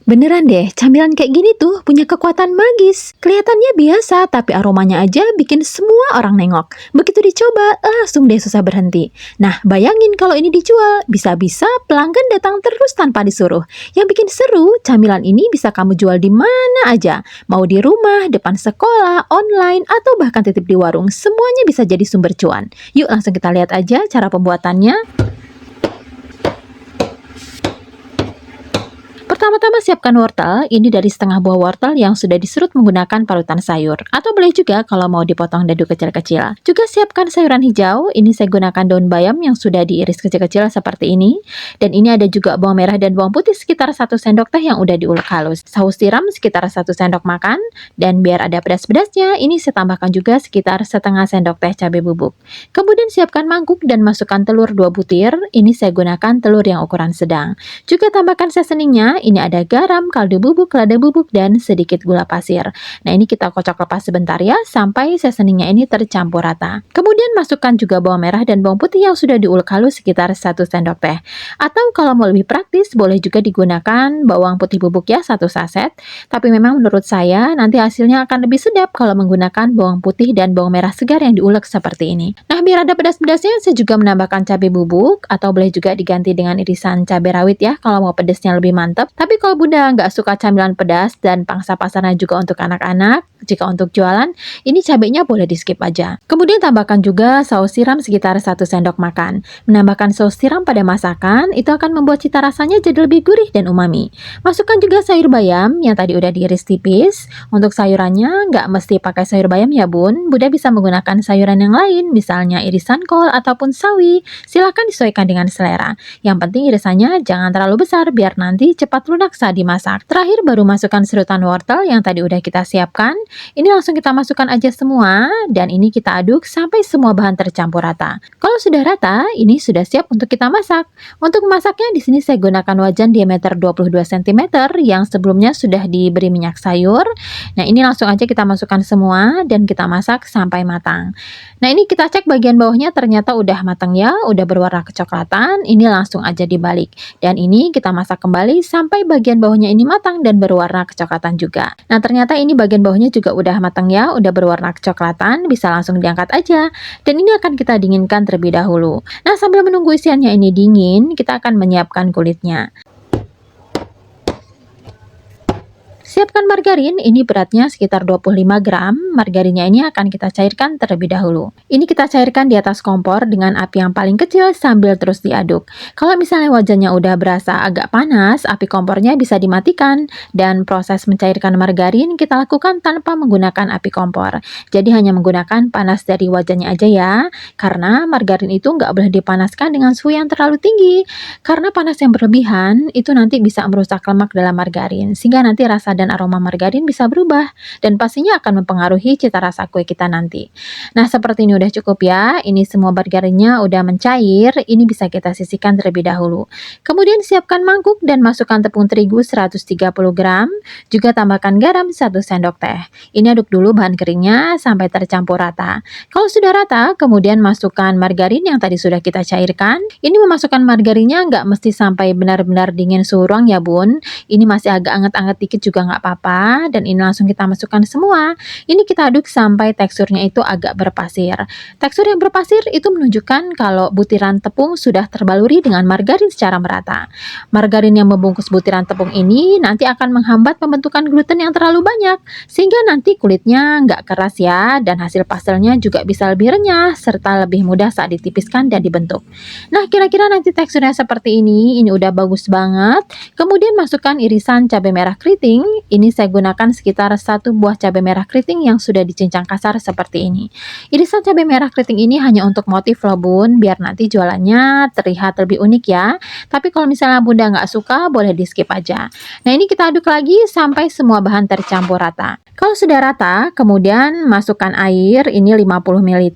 Beneran deh, camilan kayak gini tuh punya kekuatan magis. Kelihatannya biasa, tapi aromanya aja bikin semua orang nengok. Begitu dicoba, langsung deh susah berhenti. Nah, bayangin kalau ini dijual, bisa-bisa pelanggan datang terus tanpa disuruh. Yang bikin seru, camilan ini bisa kamu jual di mana aja. Mau di rumah, depan sekolah, online, atau bahkan titip di warung. Semuanya bisa jadi sumber cuan. Yuk langsung kita lihat aja cara pembuatannya. Pertama-tama siapkan wortel, ini dari setengah buah wortel yang sudah diserut menggunakan parutan sayur. Atau boleh juga kalau mau dipotong dadu kecil-kecil. Juga siapkan sayuran hijau, ini saya gunakan daun bayam yang sudah diiris kecil-kecil seperti ini. Dan ini ada juga bawang merah dan bawang putih sekitar 1 sendok teh yang udah diulek halus. Saus tiram sekitar 1 sendok makan. Dan biar ada pedas-pedasnya, ini saya tambahkan juga sekitar setengah sendok teh cabai bubuk. Kemudian siapkan mangkuk dan masukkan telur 2 butir, ini saya gunakan telur yang ukuran sedang. Juga tambahkan seasoningnya, ini ada garam, kaldu bubuk, lada bubuk, dan sedikit gula pasir. Nah, ini kita kocok lepas sebentar ya, sampai seasoningnya ini tercampur rata. Kemudian masukkan juga bawang merah dan bawang putih yang sudah diulek halus sekitar 1 sendok teh. Atau kalau mau lebih praktis, boleh juga digunakan bawang putih bubuk ya, 1 saset. Tapi memang menurut saya, nanti hasilnya akan lebih sedap kalau menggunakan bawang putih dan bawang merah segar yang diulek seperti ini. Nah, biar ada pedas-pedasnya, saya juga menambahkan cabai bubuk, atau boleh juga diganti dengan irisan cabai rawit ya, kalau mau pedasnya lebih mantap. Tapi kalau bunda nggak suka camilan pedas dan pangsa pasarnya juga untuk anak-anak, jika untuk jualan, ini cabainya boleh di skip aja. Kemudian tambahkan juga saus tiram sekitar 1 sendok makan. Menambahkan saus tiram pada masakan, itu akan membuat cita rasanya jadi lebih gurih dan umami. Masukkan juga sayur bayam yang tadi udah diiris tipis. Untuk sayurannya nggak mesti pakai sayur bayam ya bun, bunda bisa menggunakan sayuran yang lain, misalnya irisan kol ataupun sawi. Silahkan disesuaikan dengan selera. Yang penting irisannya jangan terlalu besar biar nanti cepat lunak saat dimasak. Terakhir baru masukkan serutan wortel yang tadi udah kita siapkan. Ini langsung kita masukkan aja semua dan ini kita aduk sampai semua bahan tercampur rata. Kalau sudah rata, ini sudah siap untuk kita masak. Untuk memasaknya di sini saya gunakan wajan diameter 22 cm yang sebelumnya sudah diberi minyak sayur. Nah, ini langsung aja kita masukkan semua dan kita masak sampai matang. Nah, ini kita cek bagian bawahnya ternyata udah matang ya, udah berwarna kecoklatan. Ini langsung aja dibalik. Dan ini kita masak kembali sampai bagian bawahnya ini matang dan berwarna kecoklatan juga. Nah, ternyata ini bagian bawahnya juga udah matang ya, udah berwarna kecoklatan, bisa langsung diangkat aja. Dan ini akan kita dinginkan terlebih dahulu. Nah, sambil menunggu isiannya ini dingin, kita akan menyiapkan kulitnya. Siapkan margarin, ini beratnya sekitar 25 gram. Margarinnya ini akan kita cairkan terlebih dahulu. Ini kita cairkan di atas kompor dengan api yang paling kecil sambil terus diaduk. Kalau misalnya wajannya udah berasa agak panas, api kompornya bisa dimatikan. Dan proses mencairkan margarin kita lakukan tanpa menggunakan api kompor. Jadi hanya menggunakan panas dari wajannya aja ya. Karena margarin itu nggak boleh dipanaskan dengan suhu yang terlalu tinggi. Karena panas yang berlebihan itu nanti bisa merusak lemak dalam margarin. Sehingga nanti rasa dan aroma margarin bisa berubah dan pastinya akan mempengaruhi cita rasa kue kita nanti. Nah, seperti ini udah cukup ya. Ini semua margarinnya udah mencair. Ini bisa kita sisihkan terlebih dahulu. Kemudian siapkan mangkuk dan masukkan tepung terigu 130 gram. Juga tambahkan garam 1 sendok teh. Ini aduk dulu bahan keringnya sampai tercampur rata. Kalau sudah rata, kemudian masukkan margarin yang tadi sudah kita cairkan. Ini memasukkan margarinnya nggak mesti sampai benar-benar dingin suhu ruang ya bun. Ini masih agak anget-anget dikit juga nggak apa-apa, dan ini langsung kita masukkan semua. Ini kita aduk sampai teksturnya itu agak berpasir. Tekstur yang berpasir itu menunjukkan kalau butiran tepung sudah terbaluri dengan margarin secara merata. Margarin yang membungkus butiran tepung ini nanti akan menghambat pembentukan gluten yang terlalu banyak, sehingga nanti kulitnya nggak keras ya, dan hasil pastelnya juga bisa lebih renyah, serta lebih mudah saat ditipiskan dan dibentuk. Nah, kira-kira nanti teksturnya seperti ini udah bagus banget. Kemudian masukkan irisan cabai merah keriting. Ini saya gunakan sekitar 1 buah cabai merah keriting yang sudah dicincang kasar seperti ini. Irisan cabai merah keriting ini hanya untuk motif loh bun, biar nanti jualannya terlihat lebih unik ya. Tapi kalau misalnya bunda nggak suka, boleh di skip aja. Nah, ini kita aduk lagi sampai semua bahan tercampur rata. Kalau sudah rata, kemudian masukkan air, ini 50 ml,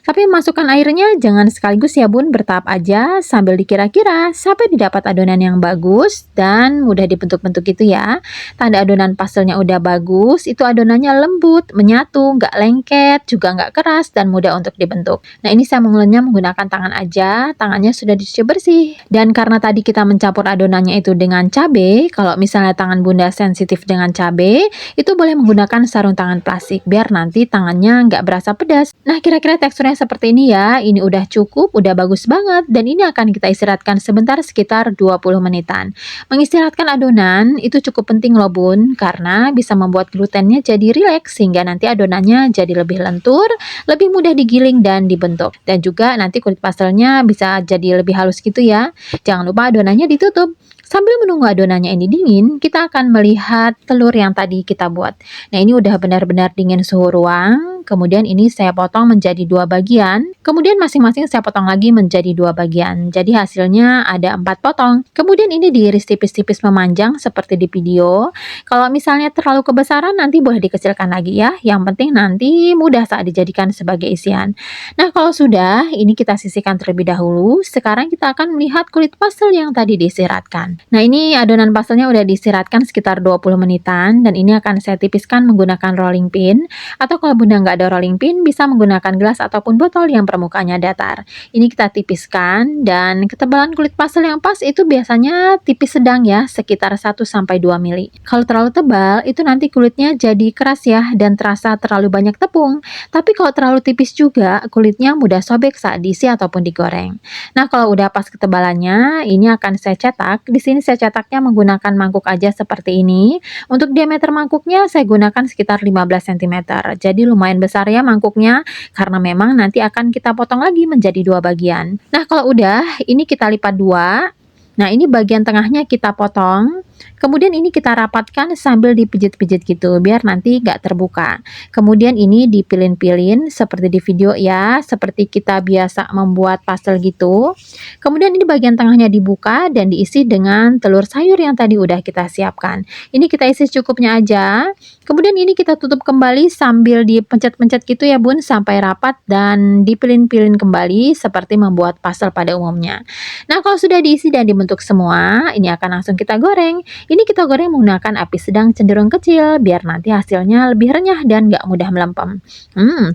tapi masukkan airnya jangan sekaligus ya bun, bertahap aja sambil dikira-kira sampai didapat adonan yang bagus dan mudah dibentuk-bentuk gitu ya. Tanda adonan pastelnya udah bagus, itu adonannya lembut, menyatu, nggak lengket, juga nggak keras dan mudah untuk dibentuk. Nah ini saya mengulenya menggunakan tangan aja, tangannya sudah dicuci bersih. Dan karena tadi kita mencampur adonannya itu dengan cabai, kalau misalnya tangan bunda sensitif dengan cabai, itu boleh menggunakan sarung tangan plastik biar nanti tangannya nggak berasa pedas. Nah kira-kira teksturnya seperti ini ya, ini udah cukup, udah bagus banget dan ini akan kita istirahatkan sebentar sekitar 20 menitan. Mengistirahatkan adonan itu cukup penting loh bun, karena bisa membuat glutennya jadi rileks sehingga nanti adonannya jadi lebih lentur, lebih mudah digiling dan dibentuk. Dan juga nanti kulit pastelnya bisa jadi lebih halus gitu ya. Jangan lupa adonannya ditutup. Sambil menunggu adonannya ini dingin, kita akan melihat telur yang tadi kita buat. Nah ini udah benar-benar dingin suhu ruang, kemudian ini saya potong menjadi 2 bagian, kemudian masing-masing saya potong lagi menjadi 2 bagian. Jadi hasilnya ada 4 potong. Kemudian ini diiris tipis-tipis memanjang seperti di video. Kalau misalnya terlalu kebesaran nanti boleh dikecilkan lagi ya, yang penting nanti mudah saat dijadikan sebagai isian. Nah kalau sudah, ini kita sisihkan terlebih dahulu. Sekarang kita akan melihat kulit pastel yang tadi diistirahatkan. Nah ini adonan pastelnya udah diistirahatkan sekitar 20 menitan dan ini akan saya tipiskan menggunakan rolling pin, atau kalau bunda nggak ada rolling pin bisa menggunakan gelas ataupun botol yang permukaannya datar. Ini kita tipiskan dan ketebalan kulit pastel yang pas itu biasanya tipis sedang ya, sekitar 1-2 mili. Kalau terlalu tebal itu nanti kulitnya jadi keras ya dan terasa terlalu banyak tepung. Tapi kalau terlalu tipis juga kulitnya mudah sobek saat diisi ataupun digoreng. Nah kalau udah pas ketebalannya ini akan saya cetak. Di sini saya cetaknya menggunakan mangkuk aja seperti ini. Untuk diameter mangkuknya saya gunakan sekitar 15 cm. Jadi lumayan besar ya mangkuknya, karena memang nanti akan kita potong lagi menjadi 2 bagian. Nah kalau udah, ini kita lipat 2. Nah ini bagian tengahnya kita potong. Kemudian ini kita rapatkan sambil dipijit-pijit gitu biar nanti nggak terbuka. Kemudian ini dipilin-pilin seperti di video ya, seperti kita biasa membuat pastel gitu. Kemudian ini bagian tengahnya dibuka dan diisi dengan telur sayur yang tadi udah kita siapkan. Ini kita isi secukupnya aja. Kemudian ini kita tutup kembali sambil dipencet-pencet gitu ya bun sampai rapat dan dipilin-pilin kembali seperti membuat pastel pada umumnya. Nah kalau sudah diisi dan dibentuk semua, ini akan langsung kita goreng. Ini kita goreng menggunakan api sedang cenderung kecil biar nanti hasilnya lebih renyah dan nggak mudah melempem.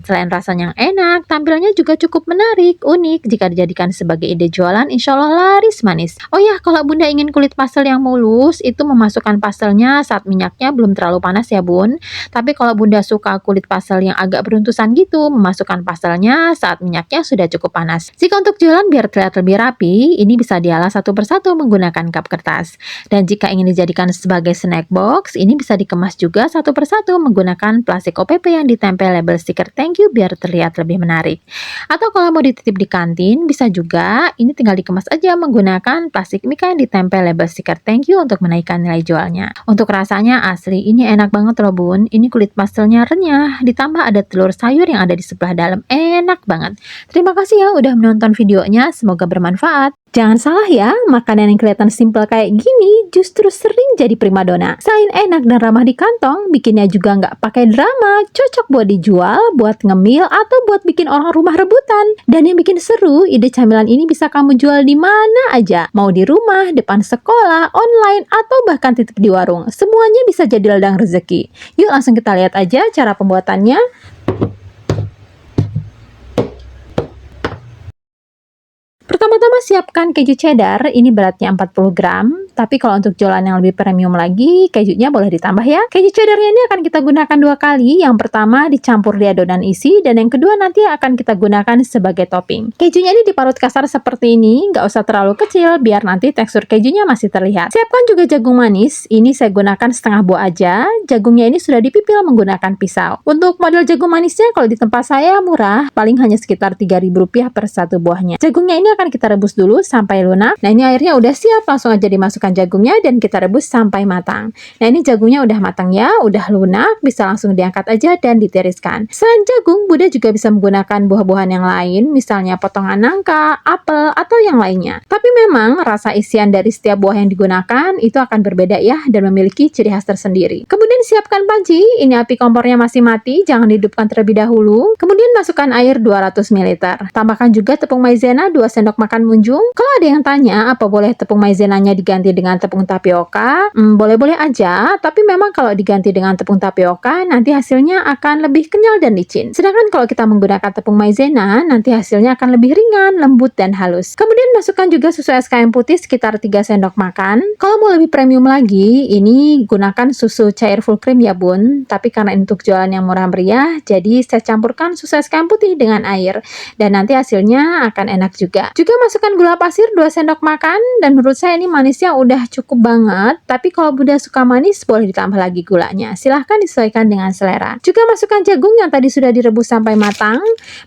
Selain rasanya yang enak, tampilannya juga cukup menarik, unik. Jika dijadikan sebagai ide jualan, insya Allah laris manis. Oh ya, kalau bunda ingin kulit pastel yang mulus, itu memasukkan pastelnya saat minyaknya belum terlalu panas ya bun. Tapi kalau bunda suka kulit pastel yang agak beruntusan gitu, memasukkan pastelnya saat minyaknya sudah cukup panas. Jika untuk jualan biar terlihat lebih rapi, ini bisa dialah satu persatu menggunakan cup kertas. Dan jika ingin dijadikan sebagai snack box, ini bisa dikemas juga satu persatu menggunakan plastik OPP yang ditempel label stiker thank you biar terlihat lebih menarik. Atau kalau mau dititip di kantin, bisa juga ini tinggal dikemas aja menggunakan plastik mika yang ditempel label stiker thank you untuk menaikkan nilai jualnya. Untuk rasanya asli, ini enak banget loh bun. Ini kulit pastelnya renyah, ditambah ada telur sayur yang ada di sebelah dalam. Enak banget. Terima kasih ya udah menonton videonya, semoga bermanfaat. Jangan salah ya, makanan yang kelihatan simpel kayak gini justru sering jadi primadona. Selain enak dan ramah di kantong, bikinnya juga nggak pakai drama, cocok buat dijual, buat ngemil, atau buat bikin orang rumah rebutan. Dan yang bikin seru, ide camilan ini bisa kamu jual di mana aja. Mau di rumah, depan sekolah, online, atau bahkan titip di warung. Semuanya bisa jadi ladang rezeki. Yuk langsung kita lihat aja cara pembuatannya. Pertama-tama siapkan keju cheddar, ini beratnya 40 gram, tapi kalau untuk jualan yang lebih premium lagi, kejunya boleh ditambah ya. Keju cheddarnya ini akan kita gunakan 2 kali, yang pertama dicampur di adonan isi, dan yang kedua nanti akan kita gunakan sebagai topping. Kejunya ini diparut kasar seperti ini, nggak usah terlalu kecil, biar nanti tekstur kejunya masih terlihat. Siapkan juga jagung manis, ini saya gunakan setengah buah aja, jagungnya ini sudah dipipil menggunakan pisau. Untuk model jagung manisnya kalau di tempat saya murah, paling hanya sekitar Rp3.000 per satu buahnya. Jagungnya ini akan kita rebus dulu sampai lunak. Nah ini airnya udah siap, langsung aja dimasukkan masukkan jagungnya dan kita rebus sampai matang. Nah, ini jagungnya udah matang ya, udah lunak, bisa langsung diangkat aja dan ditiriskan. Selain jagung, Bunda juga bisa menggunakan buah-buahan yang lain, misalnya potongan nangka, apel, atau yang lainnya. Tapi memang rasa isian dari setiap buah yang digunakan itu akan berbeda ya, dan memiliki ciri khas tersendiri. Kemudian siapkan panci, ini api kompornya masih mati, jangan dihidupkan terlebih dahulu. Kemudian masukkan air 200 ml. Tambahkan juga tepung maizena 2 sendok makan munjung. Kalau ada yang tanya apa boleh tepung maizenanya diganti dengan tepung tapioka, boleh-boleh aja, tapi memang kalau diganti dengan tepung tapioka nanti hasilnya akan lebih kenyal dan licin. Sedangkan kalau kita menggunakan tepung maizena nanti hasilnya akan lebih ringan, lembut dan halus. Kemudian masukkan juga susu SKM putih sekitar 3 sendok makan. Kalau mau lebih premium lagi, ini gunakan susu cair full cream ya Bun, tapi karena untuk jualan yang murah meriah, jadi saya campurkan susu SKM putih dengan air dan nanti hasilnya akan enak juga. Juga masukkan gula pasir 2 sendok makan, dan menurut saya ini manisnya udah cukup banget, tapi kalau Bunda suka manis boleh ditambah lagi gulanya, silahkan disesuaikan dengan selera. Juga masukkan jagung yang tadi sudah direbus sampai matang.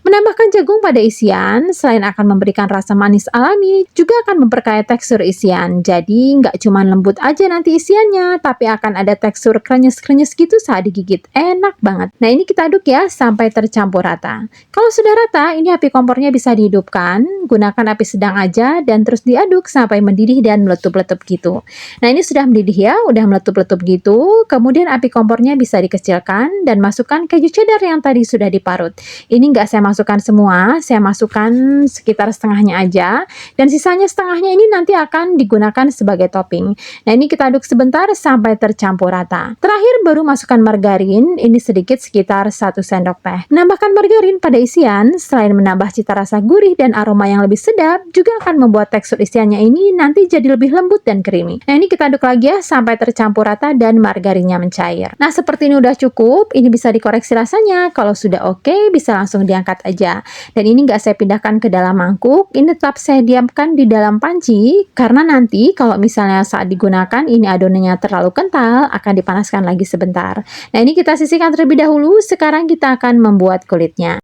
Menambahkan jagung pada isian selain akan memberikan rasa manis alami, juga akan memperkaya tekstur isian, jadi nggak cuma lembut aja nanti isiannya, tapi akan ada tekstur krenyes-krenyes gitu saat digigit, enak banget. Nah, ini kita aduk ya sampai tercampur rata. Kalau sudah rata, ini api kompornya bisa dihidupkan, gunakan api sedang aja dan terus diaduk sampai mendidih dan meletup-letup gitu. Nah, ini sudah mendidih ya, udah meletup-letup gitu. Kemudian api kompornya bisa dikecilkan dan masukkan keju cheddar yang tadi sudah diparut. Ini nggak saya masukkan semua, saya masukkan sekitar setengahnya aja, dan sisanya setengahnya ini nanti akan digunakan sebagai topping. Nah, ini kita aduk sebentar sampai tercampur rata. Terakhir baru masukkan margarin, ini sedikit sekitar 1 sendok teh. Menambahkan margarin pada isian selain menambah cita rasa gurih dan aroma yang lebih sedap, juga akan membuat tekstur isiannya ini nanti jadi lebih lembut dan creamy. Nah, ini kita aduk lagi ya sampai tercampur rata dan margarinnya mencair. Nah, seperti ini udah cukup, ini bisa dikoreksi rasanya. Kalau sudah oke, bisa langsung diangkat aja. Dan ini nggak saya pindahkan ke dalam mangkuk, ini tetap saya diamkan di dalam panci, karena nanti kalau misalnya saat digunakan ini adonannya terlalu kental, akan dipanaskan lagi sebentar. Nah, ini kita sisihkan terlebih dahulu, sekarang kita akan membuat kulitnya.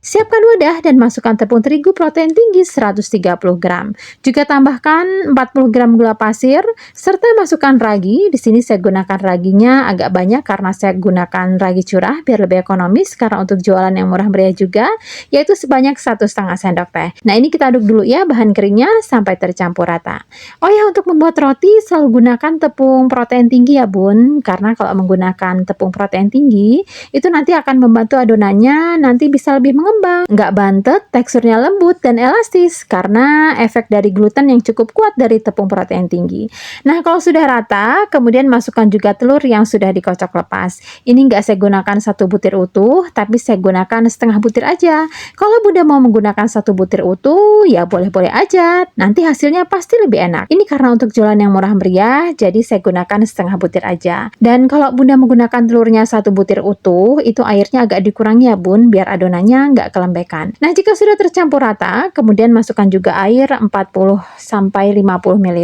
Siapkan wadah dan masukkan tepung terigu protein tinggi 130 gram. Juga tambahkan 40 gram gula pasir serta masukkan ragi. Di sini saya gunakan raginya agak banyak karena saya gunakan ragi curah biar lebih ekonomis, karena untuk jualan yang murah meriah juga, yaitu sebanyak 1,5 sendok teh. Nah, ini kita aduk dulu ya bahan keringnya sampai tercampur rata. Oh ya, untuk membuat roti selalu gunakan tepung protein tinggi ya Bun, karena kalau menggunakan tepung protein tinggi itu nanti akan membantu adonannya nanti bisa lebih mengembang, nggak bantet, teksturnya lembut dan elastis karena efek dari gluten yang cukup kuat dari tepung protein tinggi. Nah, kalau sudah rata, kemudian masukkan juga telur yang sudah dikocok lepas. Ini nggak saya gunakan 1 butir utuh, tapi saya gunakan setengah butir aja. Kalau Bunda mau menggunakan 1 butir utuh, ya boleh-boleh aja. Nanti hasilnya pasti lebih enak. Ini karena untuk jualan yang murah meriah, jadi saya gunakan setengah butir aja. Dan kalau Bunda menggunakan telurnya 1 butir utuh, itu airnya agak dikurangi ya Bun, biar adonannya nggak kelembekan. Nah, jika sudah tercampur rata, kemudian masukkan juga air 40-50 ml.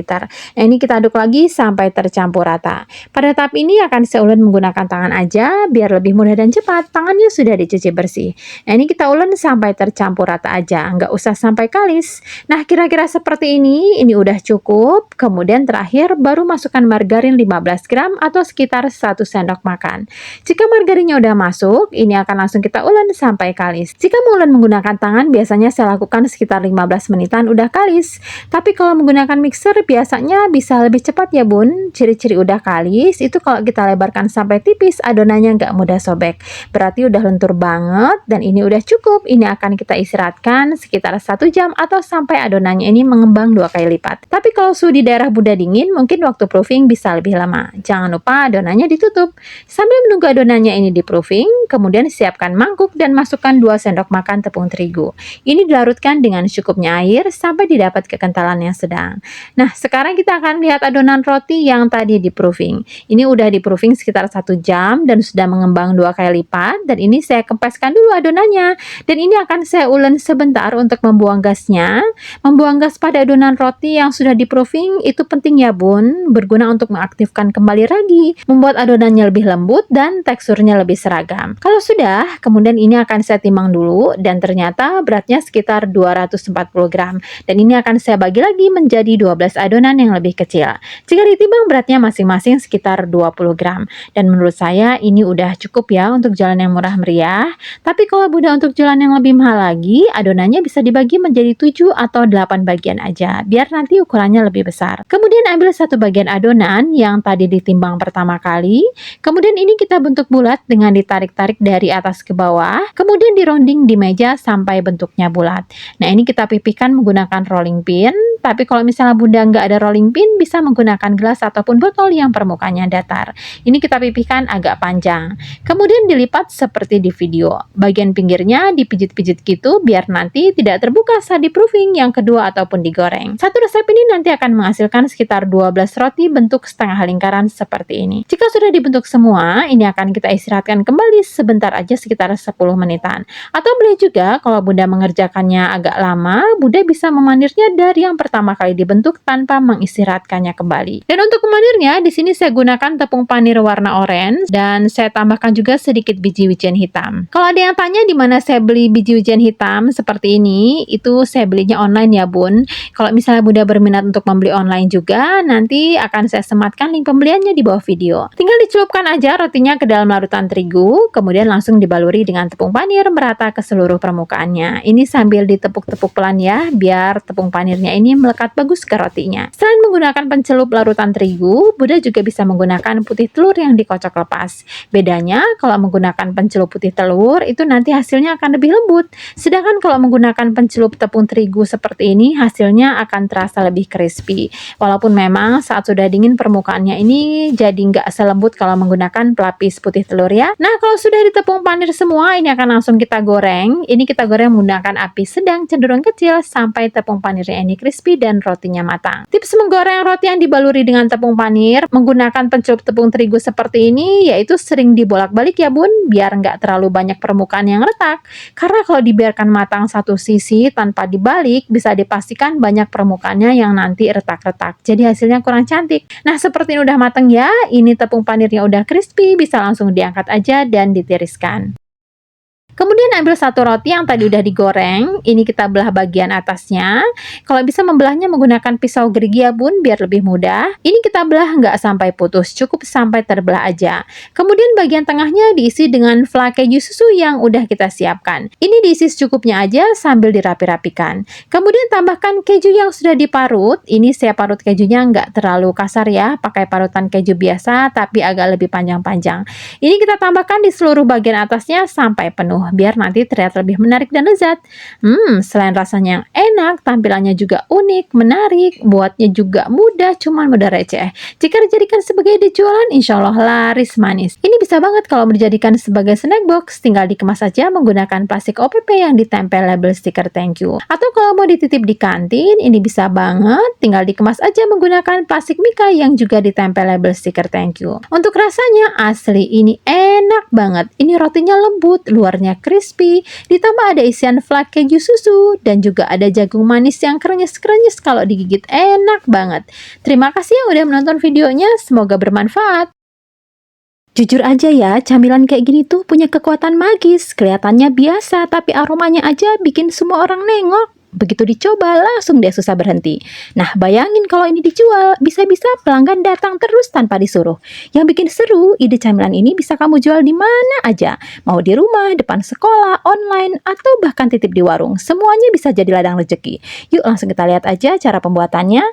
Nah, ini kita aduk lagi sampai tercampur rata. Pada tahap ini akan saya ulен menggunakan tangan aja biar lebih mudah dan cepat. Tangannya sudah dicuci bersih. Nah, ini kita ulен sampai tercampur rata aja, nggak usah sampai kalis. Nah, kira-kira seperti ini udah cukup. Kemudian terakhir baru masukkan margarin 15 gram atau sekitar 1 sendok makan. Jika margarinnya udah masuk, ini akan langsung kita ulен sampai kalis. Jika mau ulен menggunakan tangan, biasanya saya lakukan sekitar 15 menitan udah kalis. Tapi kalau menggunakan mixer biasanya bisa lebih cepat ya Bun. Ciri-ciri udah kalis itu kalau kita lebarkan sampai tipis, adonannya nggak mudah sobek. Berarti udah lentur banget dan ini udah cukup. Ini akan kita istirahatkan sekitar 1 jam atau sampai adonannya ini mengembang 2 kali lipat. Tapi kalau suhu di daerah Bunda dingin, mungkin waktu proofing bisa lebih lama. Jangan lupa adonannya ditutup. Sambil menunggu adonannya ini di proofing, kemudian siapkan mangkuk dan masukkan 2 sendok makan tepung terigu. Ini dilarutkan dengan secukupnya air sampai didapat kekentalan yang sedang. Nah, sekarang kita akan lihat adonan roti yang tadi di proofing. Ini udah di proofing sekitar 1 jam dan sudah mengembang 2 kali lipat, dan ini saya kempeskan dulu adonannya. Dan ini akan saya ulen sebentar untuk membuang gasnya. Membuang gas pada adonan roti yang sudah di proofing itu penting ya Bun, berguna untuk mengaktifkan kembali ragi, membuat adonannya lebih lembut dan teksturnya lebih seragam. Kalau sudah, kemudian ini akan saya timbang dulu dan ternyata beratnya sekitar 240 gram. Dan ini akan saya bagi lagi menjadi 12 adonan yang lebih kecil. Jika ditimbang beratnya masing-masing sekitar 20 gram. Dan menurut saya ini udah cukup ya untuk jualan yang murah meriah. Tapi kalau Bunda untuk jualan yang lebih mahal lagi, adonannya bisa dibagi menjadi 7 atau 8 bagian aja, biar nanti ukurannya lebih besar. Kemudian ambil satu bagian adonan yang tadi ditimbang pertama kali, kemudian ini kita bentuk bulat dengan ditarik-tarik dari atas ke bawah, kemudian dironding di meja sampai bentuknya bulat. Nah, ini kita pipihkan menggunakan rolling pin, tapi kalau misalnya Bunda nggak ada rolling pin, bisa menggunakan gelas ataupun botol yang permukaannya datar. Ini kita pipihkan agak panjang. Kemudian dilipat seperti di video. Bagian pinggirnya dipijit-pijit gitu biar nanti tidak terbuka saat di proofing yang kedua ataupun digoreng. Satu resep ini nanti akan menghasilkan sekitar 12 roti bentuk setengah lingkaran seperti ini. Jika sudah dibentuk semua, ini akan kita istirahatkan kembali sebentar aja sekitar 10 menitan. Atau boleh juga kalau Bunda mengerjakannya agak lama, Bunda bisa memanirnya dari yang pertama kali dibentuk tanpa mengistirahatkannya kembali. Dan untuk memanirnya, di sini saya gunakan tepung panir warna orange dan saya tambahkan juga sedikit biji wijen hitam. Kalau ada yang tanya di mana saya beli biji wijen hitam seperti ini, itu saya belinya online ya Bun. Kalau misalnya Bunda berminat untuk membeli online juga, nanti akan saya sematkan link pembeliannya di bawah video. Tinggal dicelupkan aja rotinya ke dalam larutan terigu, kemudian langsung dibaluri dengan tepung panir merata ke seluruh permukaannya. Ini sambil ditepuk-tepuk pelan ya, biar tepung panirnya ini melekat bagus ke rotinya. Selain menggunakan pencelup larutan terigu, Bunda juga bisa menggunakan putih telur yang dikocok lepas. Bedanya, kalau menggunakan pencelup putih telur, itu nanti hasilnya akan lebih lembut. Sedangkan kalau menggunakan pencelup tepung terigu seperti ini, hasilnya akan terasa lebih crispy. Walaupun memang saat sudah dingin permukaannya ini jadi nggak selembut kalau menggunakan pelapis putih telur ya. Nah, kalau sudah ditepung panir semua, ini akan langsung kita goreng. Ini kita goreng menggunakan api sedang cenderung kecil sampai tepung panirnya ini crispy dan rotinya matang. Tips menggoreng roti yang dibaluri dengan tepung panir menggunakan pencelup tepung terigu seperti ini, yaitu sering dibolak-balik ya Bun, biar nggak terlalu banyak permukaan yang retak. Karena kalau dibiarkan matang satu sisi tanpa dibalik, bisa dipastikan banyak permukaannya yang nanti retak-retak. Jadi hasilnya kurang cantik. Nah, seperti ini udah matang ya. Ini tepung panirnya udah crispy, bisa langsung diangkat aja dan ditiriskan. Kemudian ambil satu roti yang tadi udah digoreng, ini kita belah bagian atasnya. Kalau bisa membelahnya menggunakan pisau gerigi ya Bun, biar lebih mudah. Ini kita belah nggak sampai putus, cukup sampai terbelah aja. Kemudian bagian tengahnya diisi dengan flak keju susu yang udah kita siapkan. Ini diisi secukupnya aja sambil dirapi-rapikan. Kemudian tambahkan keju yang sudah diparut. Ini saya parut kejunya nggak terlalu kasar ya, pakai parutan keju biasa tapi agak lebih panjang-panjang. Ini kita tambahkan di seluruh bagian atasnya sampai penuh, biar nanti terlihat lebih menarik dan lezat. Selain rasanya yang enak, tampilannya juga unik, menarik, buatnya juga mudah, cuman mudah receh. Jika dijadikan sebagai dijualan, insya Allah laris manis. Ini bisa banget kalau dijadikan sebagai snack box, tinggal dikemas saja menggunakan plastik OPP yang ditempel label stiker thank you. Atau kalau mau dititip di kantin, ini bisa banget, tinggal dikemas aja menggunakan plastik mika yang juga ditempel label stiker thank you. Untuk rasanya asli ini enak banget. Ini rotinya lembut, luarnya crispy, ditambah ada isian flak keju susu, dan juga ada jagung manis yang krenyes-krenyes kalau digigit enak banget. Terima kasih yang udah menonton videonya, semoga bermanfaat. Jujur aja ya, camilan kayak gini tuh punya kekuatan magis. Kelihatannya biasa, tapi aromanya aja bikin semua orang nengok. Begitu dicoba, langsung deh susah berhenti. Nah, bayangin kalau ini dijual, bisa-bisa pelanggan datang terus tanpa disuruh. Yang bikin seru, ide camilan ini bisa kamu jual di mana aja. Mau di rumah, depan sekolah, online, atau bahkan titip di warung. Semuanya bisa jadi ladang rezeki. Yuk langsung kita lihat aja cara pembuatannya.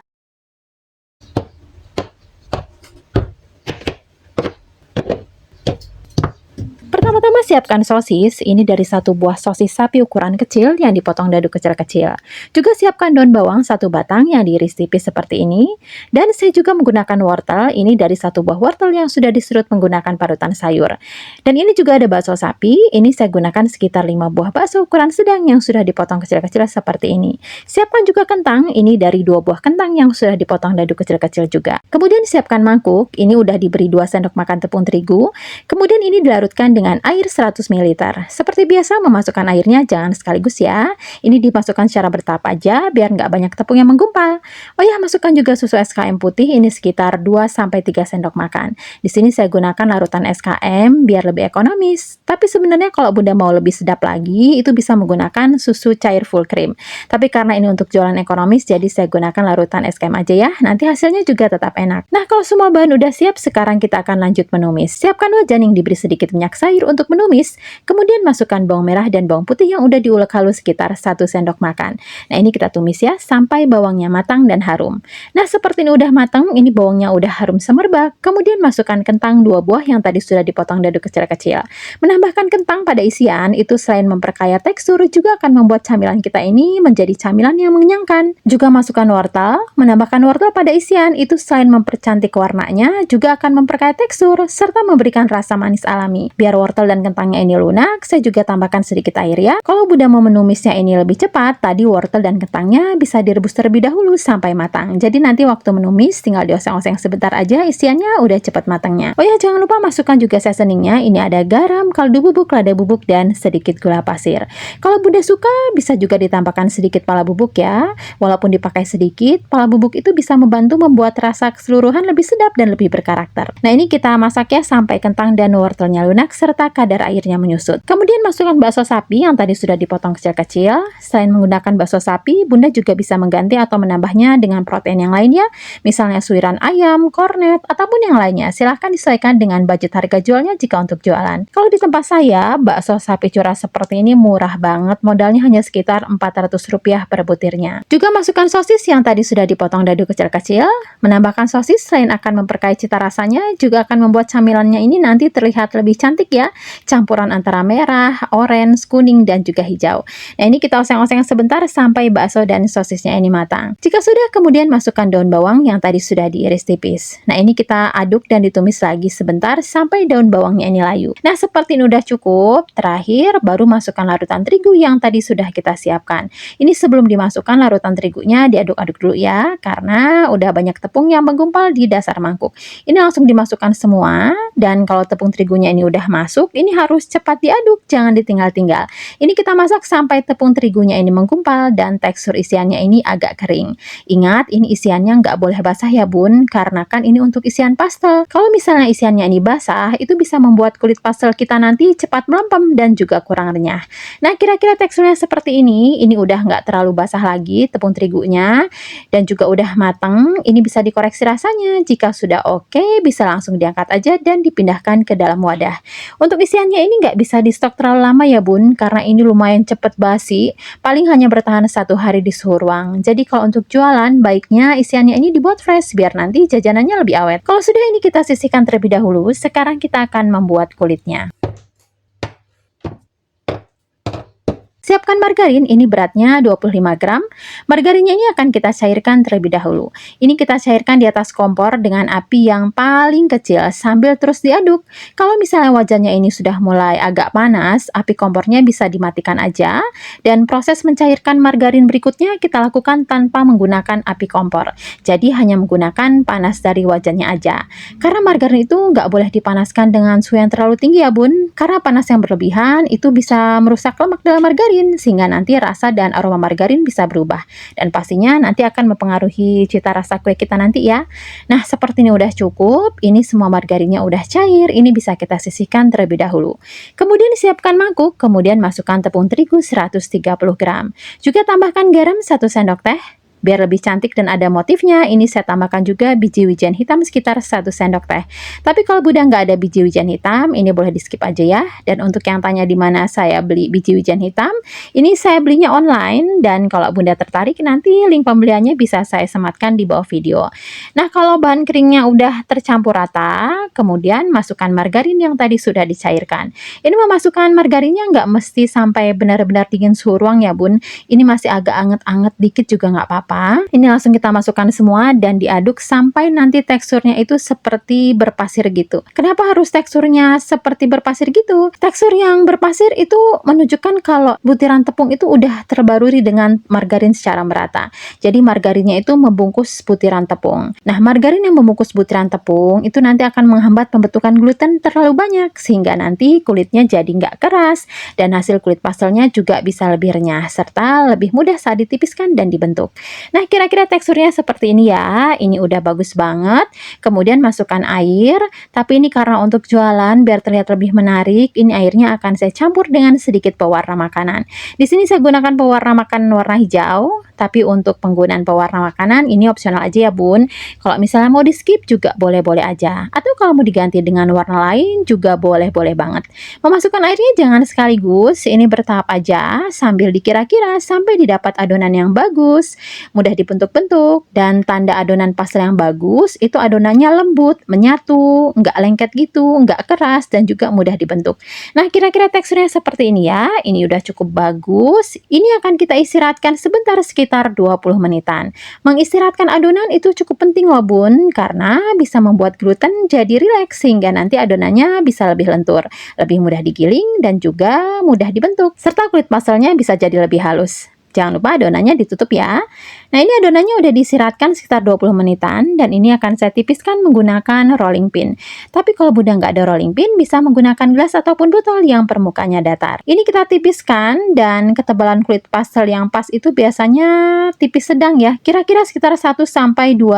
Pertama-tama siapkan sosis, ini dari satu buah sosis sapi ukuran kecil yang dipotong dadu kecil-kecil. Juga siapkan daun bawang satu batang yang diiris tipis seperti ini. Dan saya juga menggunakan wortel, ini dari satu buah wortel yang sudah diserut menggunakan parutan sayur. Dan ini juga ada bakso sapi, ini saya gunakan sekitar 5 buah bakso ukuran sedang yang sudah dipotong kecil-kecil seperti ini. Siapkan juga kentang, ini dari 2 buah kentang yang sudah dipotong dadu kecil-kecil juga. Kemudian siapkan mangkuk, ini udah diberi 2 sendok makan tepung terigu. Kemudian ini dilarutkan dengan air 100 ml. Seperti biasa, memasukkan airnya jangan sekaligus ya. Ini dimasukkan secara bertahap aja biar nggak banyak tepung yang menggumpal. Oh ya, masukkan juga susu SKM putih, ini sekitar 2-3 sendok makan. Di sini saya gunakan larutan SKM biar lebih ekonomis. Tapi sebenarnya kalau Bunda mau lebih sedap lagi, itu bisa menggunakan susu cair full cream. Tapi karena ini untuk jualan ekonomis, jadi saya gunakan larutan SKM aja ya. Nanti hasilnya juga tetap enak. Nah, kalau semua bahan udah siap, sekarang kita akan lanjut menumis. Siapkan wajan yang diberi sedikit minyak sayur untuk menumis. Kemudian masukkan bawang merah dan bawang putih yang udah diulek halus sekitar 1 sendok makan. Nah, ini kita tumis ya sampai bawangnya matang dan harum. Nah, seperti ini udah matang, ini bawangnya udah harum semerbak. Kemudian masukkan kentang 2 buah yang tadi sudah dipotong dadu kecil-kecil. Menambahkan kentang pada isian itu selain memperkaya tekstur, juga akan membuat camilan kita ini menjadi camilan yang mengenyangkan. Juga masukkan wortel. Menambahkan wortel pada isian itu selain mempercantik warnanya, juga akan memperkaya tekstur serta memberikan rasa manis alami. Biar wortel dan kentangnya ini lunak, saya juga tambahkan sedikit air ya. Kalau Bunda mau menumisnya ini lebih cepat, tadi wortel dan kentangnya bisa direbus terlebih dahulu sampai matang. Jadi nanti waktu menumis tinggal dioseng-oseng sebentar aja, isiannya udah cepat matangnya. Oh ya, jangan lupa masukkan juga seasoningnya. Ini ada garam, kaldu bubuk, lada bubuk, dan sedikit gula pasir. Kalau Bunda suka, bisa juga ditambahkan sedikit pala bubuk ya. Walaupun dipakai sedikit, pala bubuk itu bisa membantu membuat rasa keseluruhan lebih sedap dan lebih berkarakter. Nah, ini kita masak ya sampai kentang dan wortelnya lunak serta kadar airnya menyusut. Kemudian masukkan bakso sapi yang tadi sudah dipotong kecil-kecil. Selain menggunakan bakso sapi, Bunda juga bisa mengganti atau menambahnya dengan protein yang lainnya, misalnya suiran ayam, kornet, ataupun yang lainnya. Silahkan disesuaikan dengan budget harga jualnya jika untuk jualan. Kalau di tempat saya, bakso sapi curah seperti ini murah banget, modalnya hanya sekitar Rp400 per butirnya. Juga masukkan sosis yang tadi sudah dipotong dadu kecil-kecil. Menambahkan sosis selain akan memperkaya cita rasanya, juga akan membuat camilannya ini nanti terlihat lebih cantik ya. Campuran antara merah, orange, kuning, dan juga hijau. Nah, ini kita oseng-oseng sebentar sampai bakso dan sosisnya ini matang. Jika sudah, kemudian masukkan daun bawang yang tadi sudah diiris tipis. Nah, ini kita aduk dan ditumis lagi sebentar sampai daun bawangnya ini layu. Nah, seperti ini udah cukup. Terakhir, baru masukkan larutan terigu yang tadi sudah kita siapkan. Ini sebelum dimasukkan larutan terigunya diaduk-aduk dulu ya, karena udah banyak tepung yang menggumpal di dasar mangkuk. Ini langsung dimasukkan semua, dan kalau tepung terigunya ini udah masuk, ini harus cepat diaduk, jangan ditinggal-tinggal. Ini kita masak sampai tepung terigunya ini menggumpal dan tekstur isiannya ini agak kering. Ingat, ini isiannya nggak boleh basah ya bun, karena kan ini untuk isian pastel. Kalau misalnya isiannya ini basah, itu bisa membuat kulit pastel kita nanti cepat melempem dan juga kurang renyah. Nah, kira-kira teksturnya seperti ini udah nggak terlalu basah lagi tepung terigunya, dan juga udah matang. Ini bisa dikoreksi rasanya. Jika sudah oke, bisa langsung diangkat aja dan dipindahkan ke dalam wadah. Untuk isiannya ini nggak bisa di stok terlalu lama ya bun, karena ini lumayan cepet basi, paling hanya bertahan 1 hari di suhu ruang. Jadi kalau untuk jualan, baiknya isiannya ini dibuat fresh, biar nanti jajanannya lebih awet. Kalau sudah, ini kita sisihkan terlebih dahulu, sekarang kita akan membuat kulitnya. Siapkan margarin, ini beratnya 25 gram. Margarinnya ini akan kita cairkan terlebih dahulu. Ini kita cairkan di atas kompor dengan api yang paling kecil sambil terus diaduk. Kalau misalnya wajannya ini sudah mulai agak panas, api kompornya bisa dimatikan aja. Dan proses mencairkan margarin berikutnya kita lakukan tanpa menggunakan api kompor. Jadi hanya menggunakan panas dari wajannya aja. Karena margarin itu nggak boleh dipanaskan dengan suhu yang terlalu tinggi ya bun. Karena panas yang berlebihan itu bisa merusak lemak dalam margarin, sehingga nanti rasa dan aroma margarin bisa berubah, dan pastinya nanti akan mempengaruhi cita rasa kue kita nanti ya. Nah, seperti ini udah cukup. Ini semua margarinnya udah cair. Ini bisa kita sisihkan terlebih dahulu. Kemudian siapkan mangkuk, kemudian masukkan tepung terigu 130 gram. Juga tambahkan garam 1 sendok teh. Biar lebih cantik dan ada motifnya, ini saya tambahkan juga biji wijen hitam sekitar 1 sendok teh. Tapi kalau Bunda nggak ada biji wijen hitam, ini boleh di skip aja ya. Dan untuk yang tanya di mana saya beli biji wijen hitam, ini saya belinya online, dan kalau Bunda tertarik nanti link pembeliannya bisa saya sematkan di bawah video. Nah, kalau bahan keringnya udah tercampur rata, kemudian masukkan margarin yang tadi sudah dicairkan. Ini memasukkan margarinnya nggak mesti sampai benar-benar dingin suhu ruang ya bun. Ini masih agak anget-anget dikit juga nggak apa-apa. apa-apa. Ini langsung kita masukkan semua dan diaduk sampai nanti teksturnya itu seperti berpasir gitu. Kenapa harus teksturnya seperti berpasir gitu? Tekstur yang berpasir itu menunjukkan kalau butiran tepung itu udah terbaruri dengan margarin secara merata. Jadi margarinnya itu membungkus butiran tepung. Nah, margarin yang membungkus butiran tepung itu nanti akan menghambat pembentukan gluten terlalu banyak sehingga nanti kulitnya jadi nggak keras dan hasil kulit pastelnya juga bisa lebih renyah serta lebih mudah saat ditipiskan dan dibentuk. Nah, kira-kira teksturnya seperti ini ya. Ini udah bagus banget. Kemudian masukkan air, tapi ini karena untuk jualan biar terlihat lebih menarik, ini airnya akan saya campur dengan sedikit pewarna makanan. Di sini saya gunakan pewarna makanan warna hijau, tapi untuk penggunaan pewarna makanan ini opsional aja ya bun. Kalau misalnya mau di skip juga boleh-boleh aja. Atau kalau mau diganti dengan warna lain juga boleh-boleh banget. Memasukkan airnya jangan sekaligus, ini bertahap aja sambil dikira-kira sampai didapat adonan yang bagus, mudah dibentuk-bentuk, dan tanda adonan pastel yang bagus itu adonannya lembut, menyatu, nggak lengket gitu, nggak keras, dan juga mudah dibentuk. Nah, kira-kira teksturnya seperti ini ya. Ini udah cukup bagus. Ini akan kita istirahatkan sebentar sekitar 20 menitan. Mengistirahatkan adonan itu cukup penting loh bun, karena bisa membuat gluten jadi rileks sehingga nanti adonannya bisa lebih lentur, lebih mudah digiling, dan juga mudah dibentuk. Serta kulit pastelnya bisa jadi lebih halus. Jangan lupa adonannya ditutup ya. Nah, ini adonannya udah disirapkan sekitar 20 menitan dan ini akan saya tipiskan menggunakan rolling pin. Tapi kalau Bunda nggak ada rolling pin, bisa menggunakan gelas ataupun botol yang permukaannya datar. Ini kita tipiskan dan ketebalan kulit pastel yang pas itu biasanya tipis sedang ya, kira-kira sekitar 1-2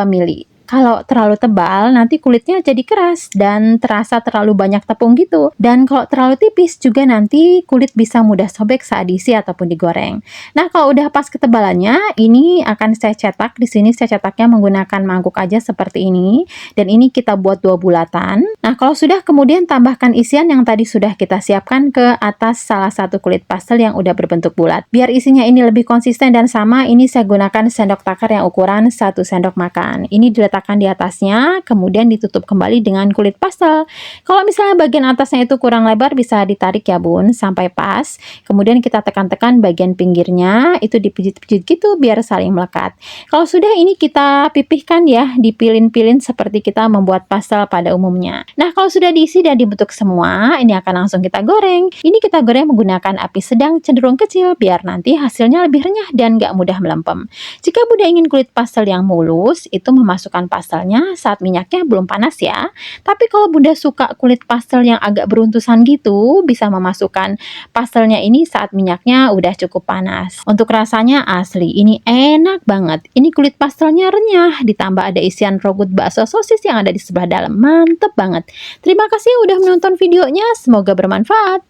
mili. Kalau terlalu tebal, nanti kulitnya jadi keras dan terasa terlalu banyak tepung gitu. Dan kalau terlalu tipis juga nanti kulit bisa mudah sobek saat diisi ataupun digoreng. Nah, kalau udah pas ketebalannya, ini akan saya cetak. Di sini saya cetaknya menggunakan mangkuk aja seperti ini. Dan ini kita buat 2 bulatan. Nah, kalau sudah kemudian tambahkan isian yang tadi sudah kita siapkan ke atas salah satu kulit pastel yang udah berbentuk bulat. Biar isinya ini lebih konsisten dan sama, ini saya gunakan sendok takar yang ukuran 1 sendok makan. Ini diletakkan di atasnya, kemudian ditutup kembali dengan kulit pastel. Kalau misalnya bagian atasnya itu kurang lebar, bisa ditarik ya bun, sampai pas. Kemudian kita tekan-tekan bagian pinggirnya, itu dipijit-pijit gitu biar saling melekat. Kalau sudah, ini kita pipihkan ya, dipilin-pilin seperti kita membuat pastel pada umumnya. Nah, kalau sudah diisi dan dibentuk semua, ini akan langsung kita goreng. Ini kita goreng menggunakan api sedang cenderung kecil, biar nanti hasilnya lebih renyah dan gak mudah melempem. Jika Bunda ingin kulit pastel yang mulus, itu memasukkan pastelnya saat minyaknya belum panas ya. Tapi kalau Bunda suka kulit pastel yang agak beruntusan gitu, bisa memasukkan pastelnya ini saat minyaknya udah cukup panas. Untuk rasanya asli, ini enak banget. Ini kulit pastelnya renyah, ditambah ada isian robot bakso sosis yang ada di sebelah dalam. Mantep banget. Terima kasih udah menonton videonya, semoga bermanfaat.